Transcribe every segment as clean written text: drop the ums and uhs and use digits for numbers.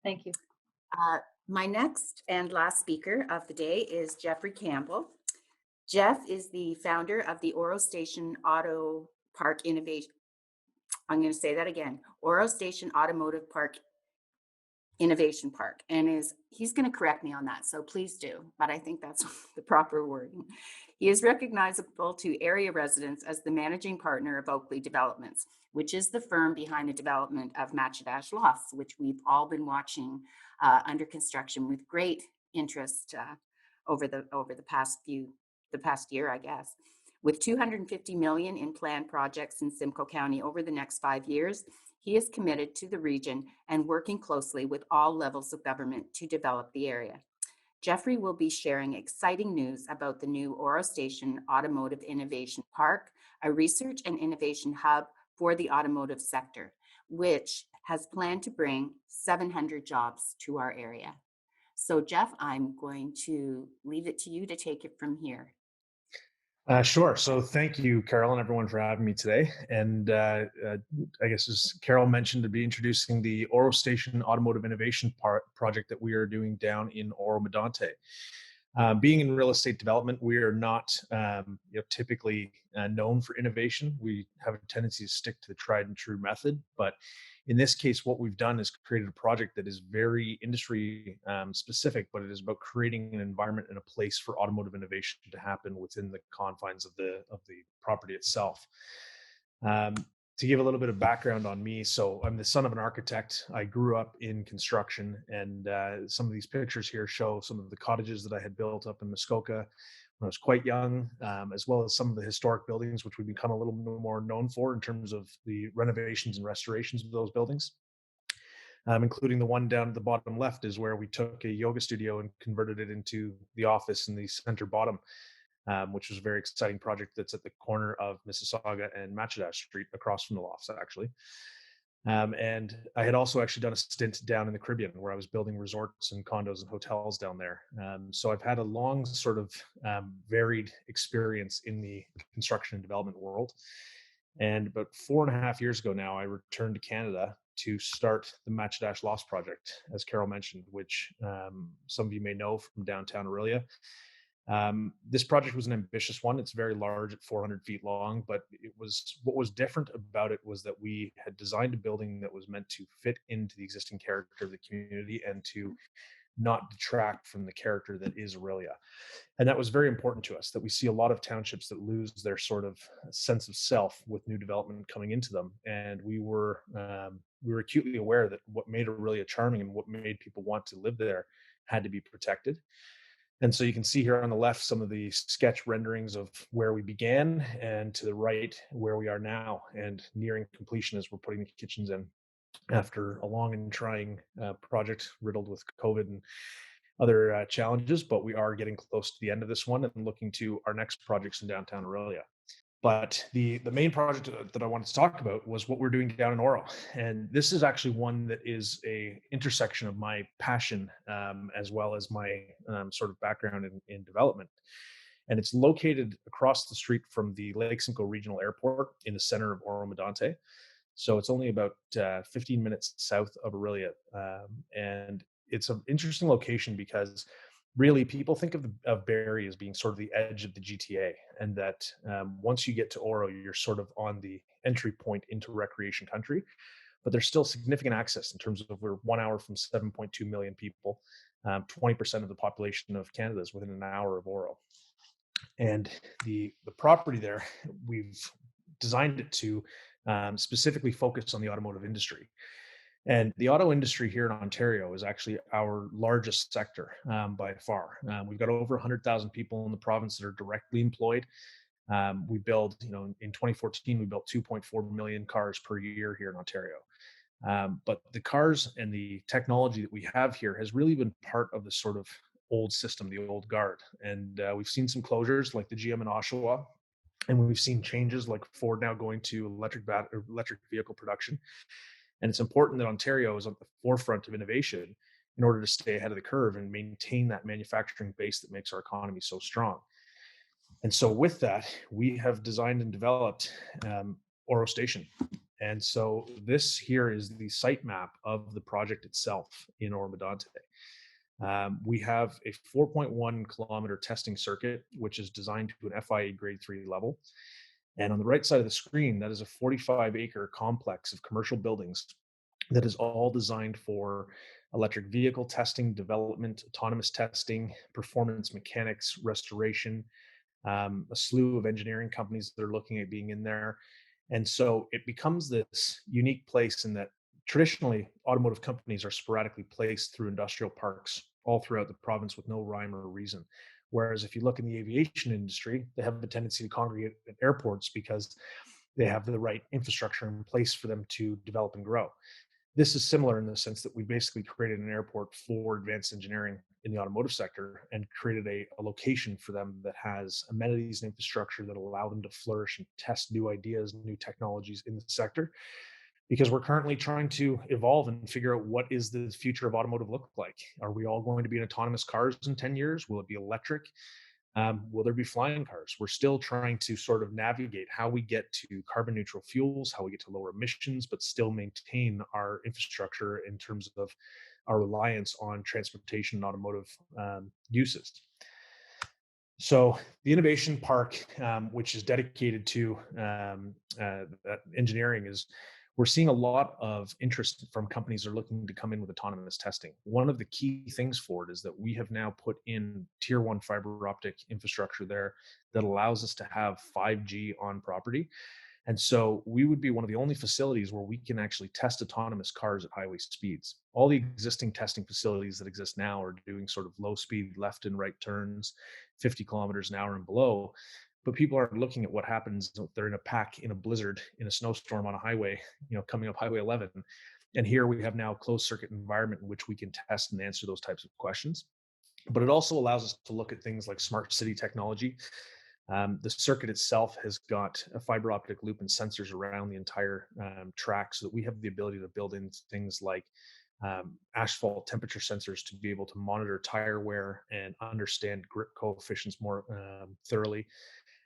Thank you. Uh, my next and last speaker of the day is Geoffrey Campbell. Jeff is the founder of the Oro Station Auto Park Innovation. I'm going to say that again. Oro Station Automotive Park Innovation Park, and he's going to correct me on that, so please do, but I think that's the proper wording. He is recognizable to area residents as the managing partner of Oakleigh Developments, which is the firm behind the development of Matchedash Lofts, which we've all been watching under construction with great interest over the past year, I guess. With 250 million in planned projects in Simcoe County over the next 5 years, he is committed to the region and working closely with all levels of government to develop the area. Geoffrey will be sharing exciting news about the new Oro Station Automotive Innovation Park, a research and innovation hub for the automotive sector, which has planned to bring 700 jobs to our area. So, Jeff, I'm going to leave it to you to take it from here. Sure. So thank you, Carol, and everyone for having me today. And I guess as Carol mentioned, to be introducing the Oro Station Automotive Innovation project that we are doing down in Oro Medonte. Being in real estate development, we are not typically known for innovation. We have a tendency to stick to the tried and true method. But in this case, what we've done is created a project that is very industry specific, but it is about creating an environment and a place for automotive innovation to happen within the confines of the property itself. To give a little bit of background on me, so I'm the son of an architect. I grew up in construction, and some of these pictures here show some of the cottages that I had built up in Muskoka when I was quite young, as well as some of the historic buildings, which we've become a little more known for in terms of the renovations and restorations of those buildings. Including the one down at the bottom left is where we took a yoga studio and converted it into the office in the center bottom, which was a very exciting project that's at the corner of Mississauga and Matchedash Street across from the lofts, actually. And I had also actually done a stint down in the Caribbean where I was building resorts and condos and hotels down there. So I've had a long sort of varied experience in the construction and development world. And about 4.5 years ago now, I returned to Canada to start the Matchedash Lofts project, as Carol mentioned, which some of you may know from downtown Aurelia. This project was an ambitious one. It's very large at 400 feet long, but what was different about it was that we had designed a building that was meant to fit into the existing character of the community and to not detract from the character that is Aurelia. And that was very important to us, that we see a lot of townships that lose their sort of sense of self with new development coming into them. And we were acutely aware that what made Aurelia charming and what made people want to live there had to be protected. And so you can see here on the left some of the sketch renderings of where we began, and to the right where we are now and nearing completion as we're putting the kitchens in after a long and trying project riddled with COVID and other challenges. But we are getting close to the end of this one and looking to our next projects in downtown Aurelia. But the main project that I wanted to talk about was what we're doing down in Oro. And this is actually one that is a intersection of my passion as well as my sort of background in development. And it's located across the street from the Lake Simcoe Regional Airport in the center of Oro Medonte. So it's only about 15 minutes south of Aurelia. And it's an interesting location because really people think of Barrie as being sort of the edge of the GTA, and that once you get to Oro, you're sort of on the entry point into recreation country. But there's still significant access in terms of we're 1 hour from 7.2 million people. 20% of the population of Canada is within an hour of Oro. And the property there, we've designed it to specifically focus on the automotive industry. And the auto industry here in Ontario is actually our largest sector by far. We've got over 100,000 people in the province that are directly employed. We build, in 2014, we built 2.4 million cars per year here in Ontario. But the cars and the technology that we have here has really been part of the sort of old system, the old guard. And we've seen some closures like the GM in Oshawa. And we've seen changes like Ford now going to electric vehicle production. And it's important that Ontario is at the forefront of innovation in order to stay ahead of the curve and maintain that manufacturing base that makes our economy so strong. And so with that, we have designed and developed Oro Station. And so this here is the site map of the project itself in Oro. We have a 4.1 kilometer testing circuit, which is designed to an FIA grade 3 level. And on the right side of the screen, that is a 45-acre complex of commercial buildings that is all designed for electric vehicle testing, development, autonomous testing, performance mechanics, restoration, a slew of engineering companies that are looking at being in there. And so it becomes this unique place in that traditionally automotive companies are sporadically placed through industrial parks all throughout the province with no rhyme or reason. Whereas if you look in the aviation industry, they have a tendency to congregate at airports because they have the right infrastructure in place for them to develop and grow. This is similar in the sense that we basically created an airport for advanced engineering in the automotive sector and created a location for them that has amenities and infrastructure that allow them to flourish and test new ideas, new technologies in the sector. Because we're currently trying to evolve and figure out what is the future of automotive look like. Are we all going to be in autonomous cars in 10 years? Will it be electric? Will there be flying cars? We're still trying to sort of navigate how we get to carbon neutral fuels, how we get to lower emissions, but still maintain our infrastructure in terms of our reliance on transportation and automotive uses. So the innovation park, which is dedicated to engineering, is we're seeing a lot of interest from companies that are looking to come in with autonomous testing. One of the key things for it is that we have now put in tier one fiber optic infrastructure there that allows us to have 5G on property. And so we would be one of the only facilities where we can actually test autonomous cars at highway speeds. All the existing testing facilities that exist now are doing sort of low speed left and right turns, 50 kilometers an hour and below. But people are looking at what happens if they're in a pack in a blizzard, in a snowstorm on a highway, coming up Highway 11. And here we have now a closed circuit environment in which we can test and answer those types of questions. But it also allows us to look at things like smart city technology. The circuit itself has got a fiber optic loop and sensors around the entire track so that we have the ability to build in things like asphalt temperature sensors to be able to monitor tire wear and understand grip coefficients more thoroughly.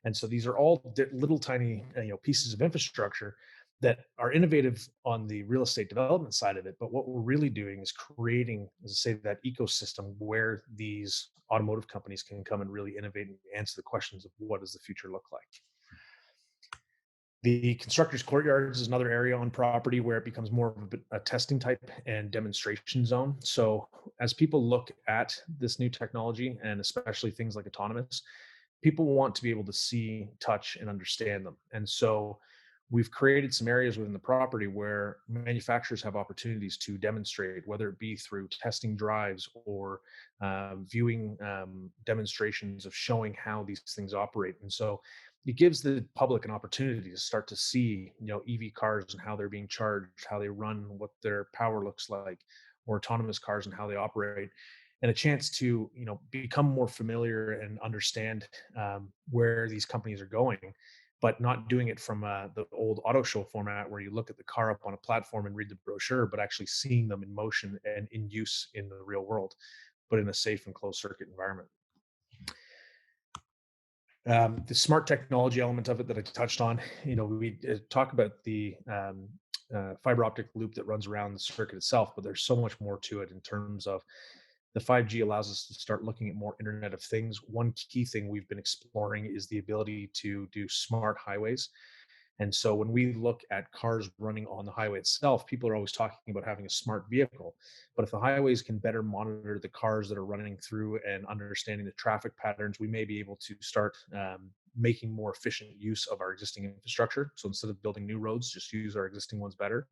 And so these are all little tiny pieces of infrastructure that are innovative on the real estate development side of it. But what we're really doing is creating, as I say, that ecosystem where these automotive companies can come and really innovate and answer the questions of what does the future look like. The constructors' courtyards is another area on property where it becomes more of a testing type and demonstration zone. So as people look at this new technology, and especially things like autonomous, people want to be able to see, touch, and understand them. And so we've created some areas within the property where manufacturers have opportunities to demonstrate, whether it be through testing drives or viewing demonstrations of showing how these things operate. And so it gives the public an opportunity to start to see, EV cars and how they're being charged, how they run, what their power looks like, or autonomous cars and how they operate, and a chance to, become more familiar and understand where these companies are going, but not doing it from the old auto show format where you look at the car up on a platform and read the brochure, but actually seeing them in motion and in use in the real world, but in a safe and closed circuit environment. The smart technology element of it that I touched on, we talk about the fiber optic loop that runs around the circuit itself, but there's so much more to it in terms of the 5G allows us to start looking at more Internet of Things. One key thing we've been exploring is the ability to do smart highways. And so when we look at cars running on the highway itself, people are always talking about having a smart vehicle. But if the highways can better monitor the cars that are running through and understanding the traffic patterns, we may be able to start making more efficient use of our existing infrastructure. So instead of building new roads, just use our existing ones better.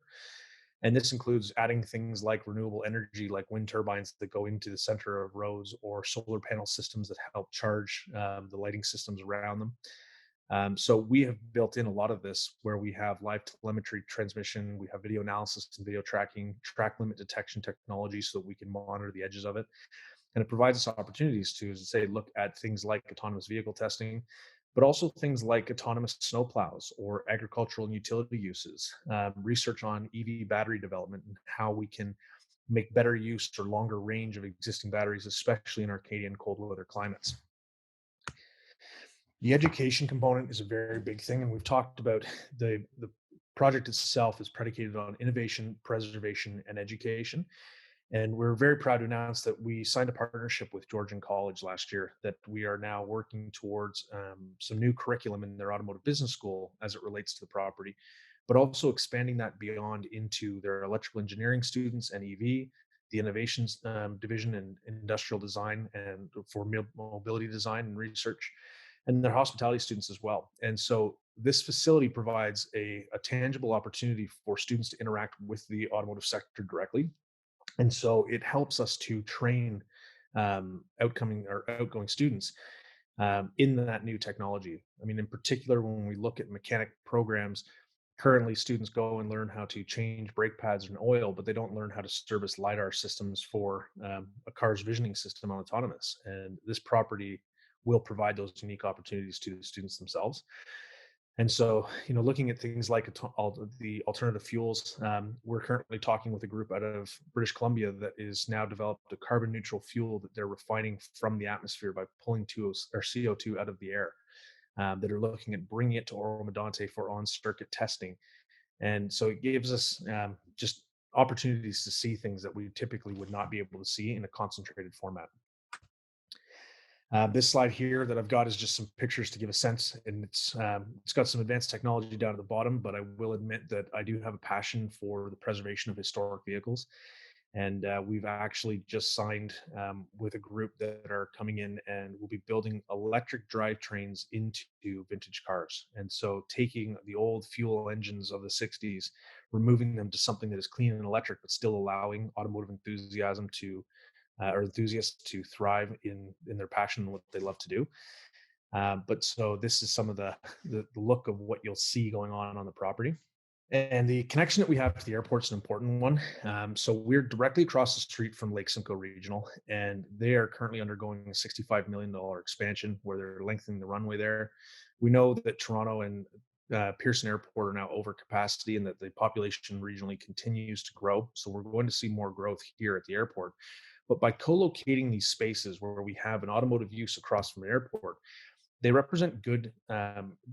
And this includes adding things like renewable energy, like wind turbines that go into the center of roads, or solar panel systems that help charge the lighting systems around them. So we have built in a lot of this where we have live telemetry transmission, we have video analysis and video tracking, track limit detection technology so that we can monitor the edges of it. And it provides us opportunities to, as I say, look at things like autonomous vehicle testing, but also things like autonomous snowplows or agricultural and utility uses, research on EV battery development and how we can make better use or longer range of existing batteries, especially in Arcadian cold weather climates. The education component is a very big thing, and we've talked about the project itself is predicated on innovation, preservation, and education. And we're very proud to announce that we signed a partnership with Georgian College last year, that we are now working towards some new curriculum in their automotive business school as it relates to the property, but also expanding that beyond into their electrical engineering students and EV, the innovations division and industrial design and for mobility design and research, and their hospitality students as well. And so this facility provides a tangible opportunity for students to interact with the automotive sector directly, and so it helps us to train outcoming or outgoing students in that new technology. I mean, in particular, when we look at mechanic programs, currently students go and learn how to change brake pads and oil, but they don't learn how to service LiDAR systems for a car's visioning system on autonomous. And this property will provide those unique opportunities to the students themselves. And so, looking at things like the alternative fuels, we're currently talking with a group out of British Columbia that is now developed a carbon neutral fuel that they're refining from the atmosphere by pulling CO2 out of the air. That are looking at bringing it to Oro for on-circuit testing. And so it gives us just opportunities to see things that we typically would not be able to see in a concentrated format. This slide here that I've got is just some pictures to give a sense, and it's got some advanced technology down at the bottom, but I will admit that I do have a passion for the preservation of historic vehicles. And we've actually just signed with a group that are coming in and we'll be building electric drivetrains into vintage cars. And so taking the old fuel engines of the 60s, removing them to something that is clean and electric, but still allowing automotive enthusiasm to or enthusiasts to thrive in their passion and what they love to do. But so this is some of the look of what you'll see going on the property. And the connection that we have to the airport is an important one. So we're directly across the street from Lake Simcoe Regional, and they are currently undergoing a $65 million expansion where they're lengthening the runway there. We know that Toronto and Pearson Airport are now over capacity and that the population regionally continues to grow. So we're going to see more growth here at the airport. But by co-locating these spaces where we have an automotive use across from the airport, they represent good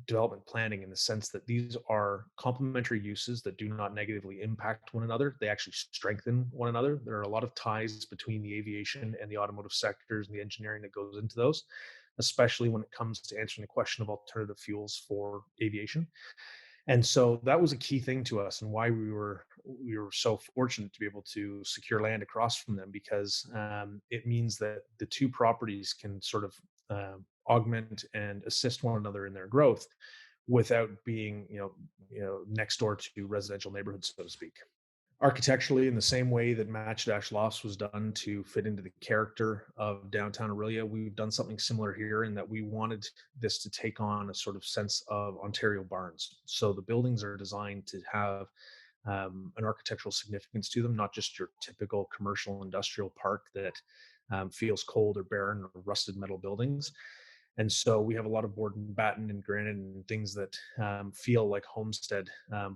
development planning in the sense that these are complementary uses that do not negatively impact one another. They actually strengthen one another. There are a lot of ties between the aviation and the automotive sectors and the engineering that goes into those, especially when it comes to answering the question of alternative fuels for aviation. And so that was a key thing to us and why we were so fortunate to be able to secure land across from them, because it means that the two properties can sort of augment and assist one another in their growth without being next door to residential neighborhoods, so to speak. Architecturally, in the same way that Matchedash Lofts was done to fit into the character of downtown Aurelia, we've done something similar here in that we wanted this to take on a sort of sense of Ontario barns. So the buildings are designed to have an architectural significance to them, not just your typical commercial industrial park that feels cold or barren or rusted metal buildings. And so we have a lot of board and batten and granite and things that feel like homestead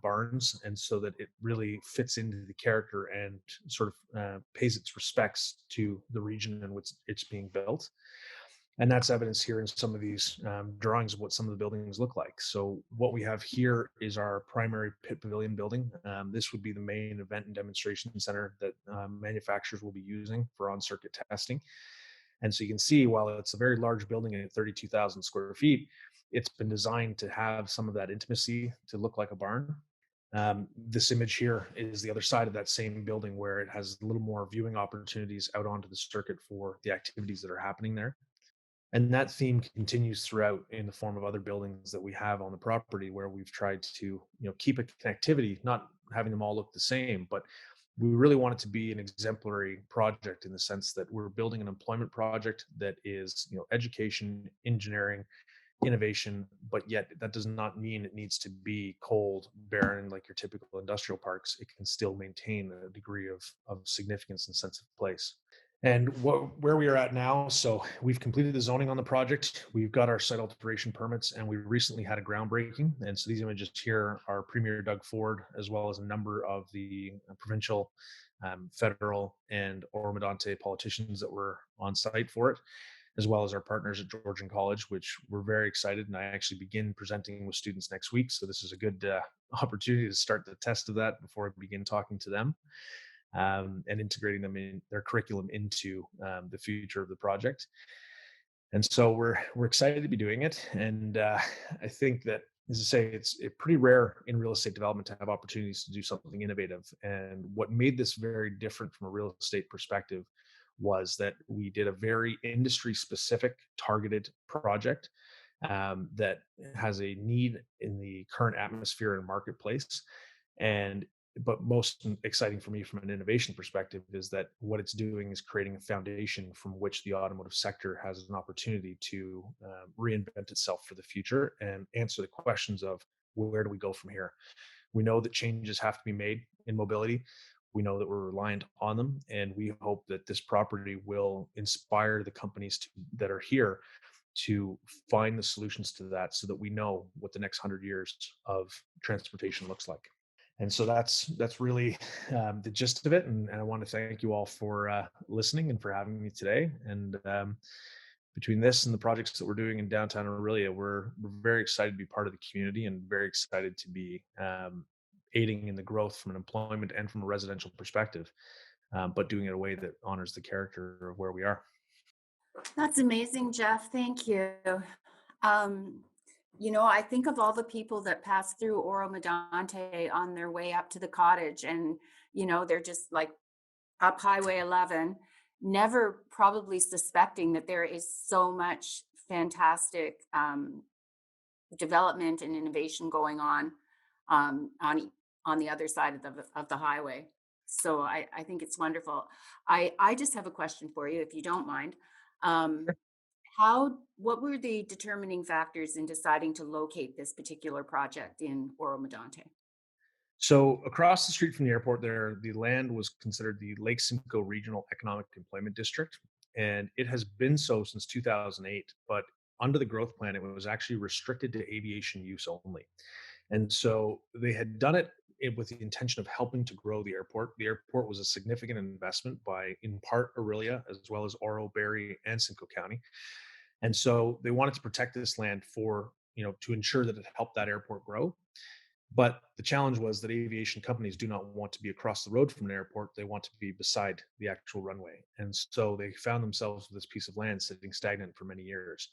barns, and so that it really fits into the character and sort of pays its respects to the region in which it's being built. And that's evidence here in some of these drawings of what some of the buildings look like. So what we have here is our primary pit pavilion building. This would be the main event and demonstration center that manufacturers will be using for on-circuit testing. And so you can see, while it's a very large building at 32,000 square feet, it's been designed to have some of that intimacy to look like a barn. This image here is the other side of that same building, where it has a little more viewing opportunities out onto the circuit for the activities that are happening there. And that theme continues throughout in the form of other buildings that we have on the property, where we've tried to keep a connectivity, not having them all look the same, but we really want it to be an exemplary project in the sense that we're building an employment project that is education, engineering, innovation, but yet that does not mean it needs to be cold, barren like your typical industrial parks. It can still maintain a degree of significance and sense of place. And where we are at now, so we've completed the zoning on the project. We've got our site alteration permits, and we recently had a groundbreaking. And so these images here are Premier Doug Ford, as well as a number of the provincial, federal, and Oro politicians that were on site for it. as well as our partners at Georgian College, which we're very excited. And I actually begin presenting with students next week. So this is a good opportunity to start the test of that before I begin talking to them, and integrating them in their curriculum into the future of the project. And so we're excited to be doing it. And I think that, as I say, it's pretty rare in real estate development to have opportunities to do something innovative. And what made this very different from a real estate perspective was that we did a very industry specific targeted project that has a need in the current atmosphere and marketplace. And but most exciting for me from an innovation perspective is that what it's doing is creating a foundation from which the automotive sector has an opportunity to reinvent itself for the future and answer the questions of where do we go from here. We know that changes have to be made in mobility. We know that we're reliant on them, and we hope that this property will inspire the companies that are here to find the solutions to that, so that we know what the next 100 years of transportation looks like. And so that's really the gist of it. And I want to thank you all for listening and for having me today. And between this and the projects that we're doing in downtown Aurelia, we're very excited to be part of the community and very excited to be aiding in the growth from an employment and from a residential perspective, but doing it in a way that honors the character of where we are. That's amazing, Jeff. Thank you. Um, I think of all the people that pass through Oro Medante on their way up to the cottage, and they're just like up Highway 11, never probably suspecting that there is so much fantastic development and innovation going on um, on e- on the other side of the highway. So I think it's wonderful. I just have a question for you, if you don't mind. Um, what were the determining factors in deciding to locate this particular project in Oro Medonte? So across the street from the airport, there the land was considered the Lake Simcoe Regional Economic Employment District, and it has been so since 2008. But under the growth plan, it was actually restricted to aviation use only. And so they had done it with the intention of helping to grow the airport. The airport was a significant investment by, in part, Aurelia, as well as Oro, Barrie, and Simcoe County. And so they wanted to protect this land for, to ensure that it helped that airport grow. But the challenge was that aviation companies do not want to be across the road from an airport. They want to be beside the actual runway. And so they found themselves with this piece of land sitting stagnant for many years.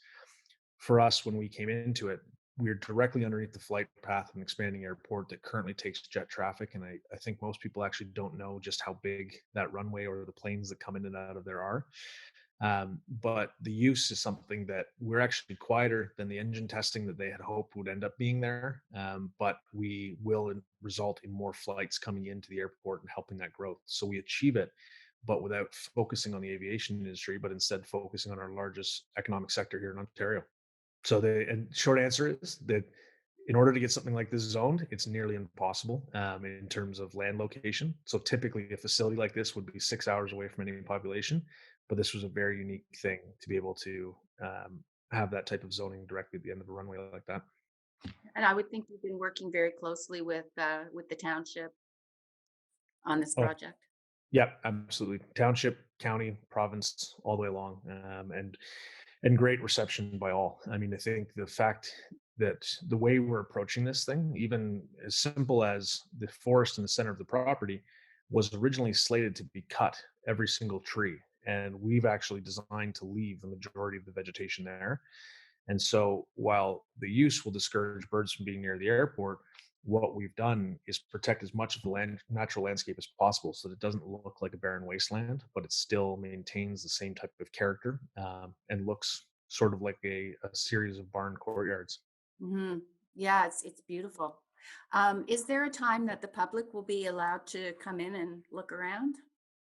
For us, when we came into it, we are directly underneath the flight path of an expanding airport that currently takes jet traffic. And I think most people actually don't know just how big that runway or the planes that come in and out of there are. But the use is something that we're actually quieter than the engine testing that they had hoped would end up being there. But we will result in more flights coming into the airport and helping that growth. So we achieve it, but without focusing on the aviation industry, but instead focusing on our largest economic sector here in Ontario. So the and short answer is that in order to get something like this zoned, it's nearly impossible in terms of land location. So typically, a facility like this would be 6 hours away from any population, but this was a very unique thing to be able to have that type of zoning directly at the end of a runway like that. And I would think you've been working very closely with the township on this Oh, project. yeah, absolutely. Township, county, province, all the way along, and great reception by all. I mean, I think the fact that the way we're approaching this thing, even as simple as the forest in the center of the property, was originally slated to be cut, every single tree, and we've actually designed to leave the majority of the vegetation there. And so while the use will discourage birds from being near the airport, what we've done is protect as much of the natural landscape as possible so that it doesn't look like a barren wasteland, but it still maintains the same type of character, and looks sort of like a series of barn courtyards. Hmm. Yeah, it's beautiful. Is there a time that the public will be allowed to come in and look around?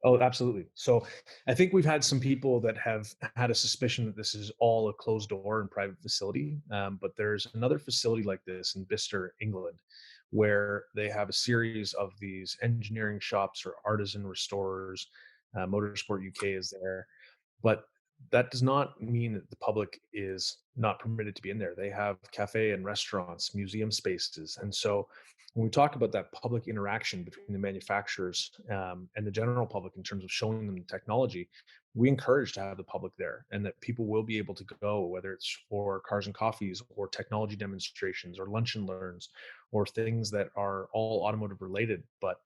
Oh, absolutely. So I think we've had some people that have had a suspicion that this is all a closed door and private facility. But there's another facility like this in Bicester, England, where they have a series of these engineering shops or artisan restorers. Motorsport UK is there. But that does not mean that the public is not permitted to be in there. They have cafe and restaurants, museum spaces. And so when we talk about that public interaction between the manufacturers and the general public in terms of showing them the technology, we encourage to have the public there and that people will be able to go, whether it's for cars and coffees or technology demonstrations or lunch and learns or things that are all automotive related, but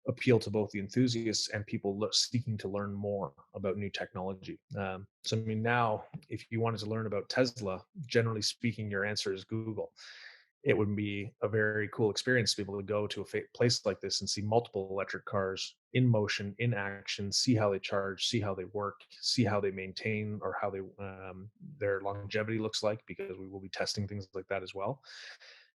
appeal to both the enthusiasts and people seeking to learn more about new technology. So, I mean, now, if you wanted to learn about Tesla, generally speaking, your answer is Google. It would be a very cool experience to be able to go to a place like this and see multiple electric cars in motion, in action, see how they charge, see how they work, see how they maintain or how they their longevity looks like, because we will be testing things like that as well.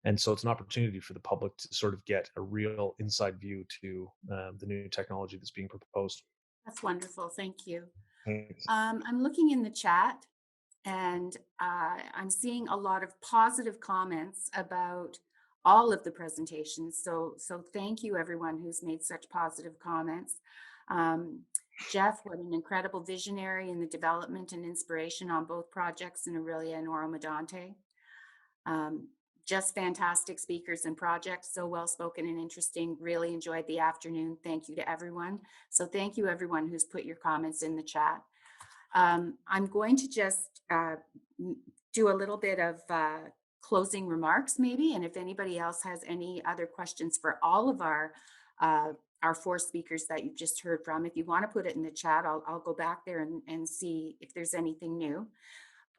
And so it's an opportunity for the public to sort of get a real inside view to the new technology that's being proposed. That's wonderful. Thank you. Thanks. I'm looking in the chat and I'm seeing a lot of positive comments about all of the presentations. So thank you everyone who's made such positive comments. Jeff, what an incredible visionary in the development and inspiration on both projects in Aurelia and Oro Medonte. Just fantastic speakers and projects, so well spoken and interesting. Really enjoyed the afternoon. Thank you to everyone. So thank you everyone who's put your comments in the chat. I'm going to just do a little bit of closing remarks maybe, and if anybody else has any other questions for all of our four speakers that you've just heard from, if you want to put it in the chat, I'll go back there and see if there's anything new.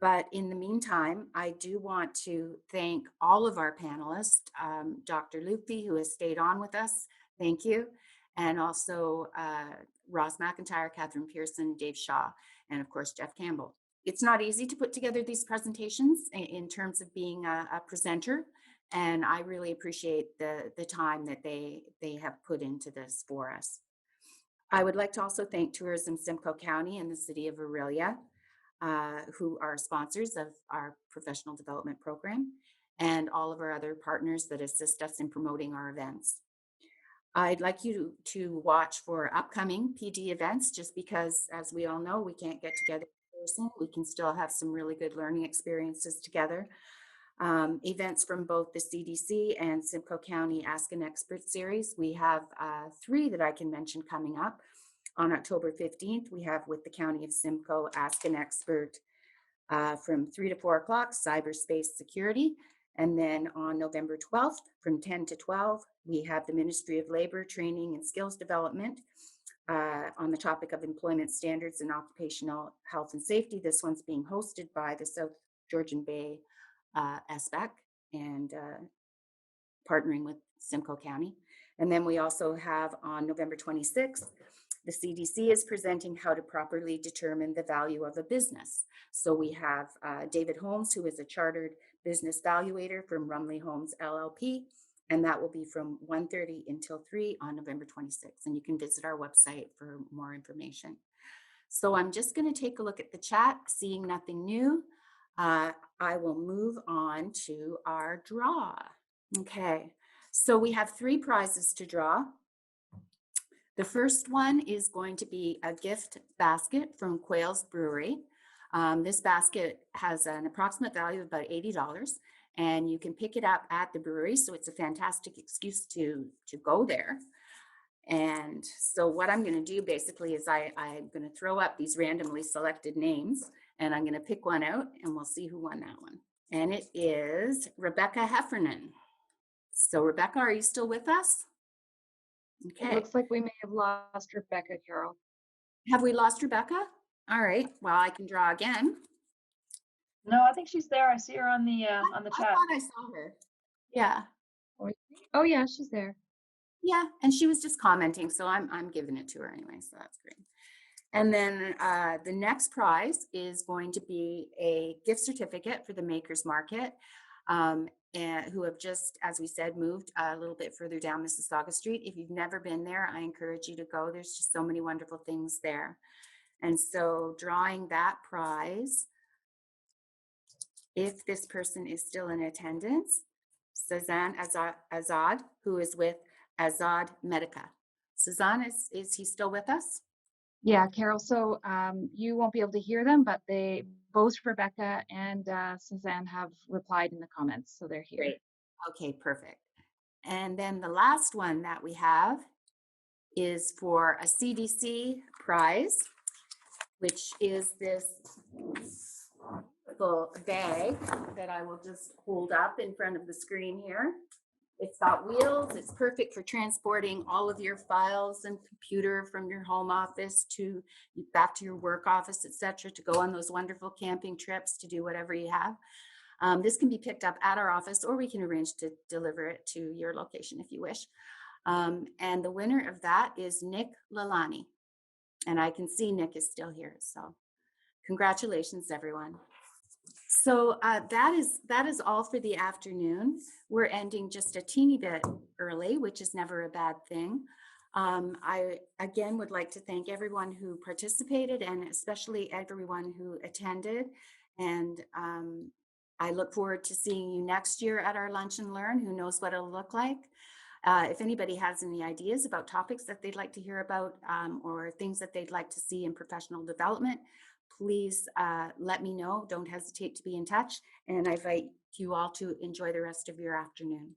But in the meantime, I do want to thank all of our panelists, Dr. Lupfi, who has stayed on with us. Thank you. And also Ross McIntyre, Catherine Pearson, Dave Shaw, and of course, Jeff Campbell. It's not easy to put together these presentations in terms of being a presenter. And I really appreciate the time that they have put into this for us. I would like to also thank Tourism Simcoe County and the City of Aurelia, who are sponsors of our professional development program, and all of our other partners that assist us in promoting our events. I'd like you to watch for upcoming PD events, just because, as we all know, we can't get together in person. We can still have some really good learning experiences together. Events from both the CDC and Simcoe County Ask an Expert series. We have 3 that I can mention coming up. On October 15th, we have with the County of Simcoe Ask an Expert from 3 to 4 o'clock, cyberspace security. And then on November 12th, from 10 to 12, we have the Ministry of Labor Training and Skills Development on the topic of employment standards and occupational health and safety. This one's being hosted by the South Georgian Bay SBAC and partnering with Simcoe County. And then we also have on November 26th, the CDC is presenting how to properly determine the value of a business. So we have David Holmes, who is a chartered business valuator from Rumley Holmes LLP, and that will be from 1:30 until 3 on November 26th. And you can visit our website for more information. So I'm just going to take a look at the chat, seeing nothing new. I will move on to our draw. Okay, so we have 3 prizes to draw. The first one is going to be a gift basket from Quail's Brewery. This basket has an approximate value of about $80, and you can pick it up at the brewery. So it's a fantastic excuse to go there. And so what I'm going to do basically is I'm going to throw up these randomly selected names, and I'm going to pick one out, and we'll see who won that one. And it is Rebecca Heffernan. So Rebecca, are you still with us? Okay. It looks like we may have lost Rebecca, Carol. Have we lost Rebecca? All right. Well, I can draw again. No, I think she's there. I see her on the chat. I thought I saw her. Yeah. Oh yeah, she's there. Yeah, and she was just commenting, so I'm giving it to her anyway, so that's great. And then the next prize is going to be a gift certificate for the Makers Market, and who have just, as we said, moved a little bit further down Mississauga Street. If you've never been there, I encourage you to go. There's just so many wonderful things there. And so drawing that prize, if this person is still in attendance, Suzanne Azad, who is with Azad Medica. Suzanne, is he still with us? Yeah, Carol. So you won't be able to hear them, but both Rebecca and Suzanne have replied in the comments, so they're here. Great. Okay, perfect. And then the last one that we have is for a CDC prize, which is this little bag that I will just hold up in front of the screen here. It's got wheels. It's perfect for transporting all of your files and computer from your home office to back to your work office, etc., to go on those wonderful camping trips, to do whatever you have. This can be picked up at our office, or we can arrange to deliver it to your location if you wish. And the winner of that is Nick Lalani. And I can see Nick is still here. So congratulations, everyone. So that is all for the afternoon. We're ending just a teeny bit early, which is never a bad thing. I again would like to thank everyone who participated, and especially everyone who attended. And I look forward to seeing you next year at our Lunch and Learn. Who knows what it'll look like? If anybody has any ideas about topics that they'd like to hear about, or things that they'd like to see in professional development, please let me know. Don't hesitate to be in touch. And I invite you all to enjoy the rest of your afternoon.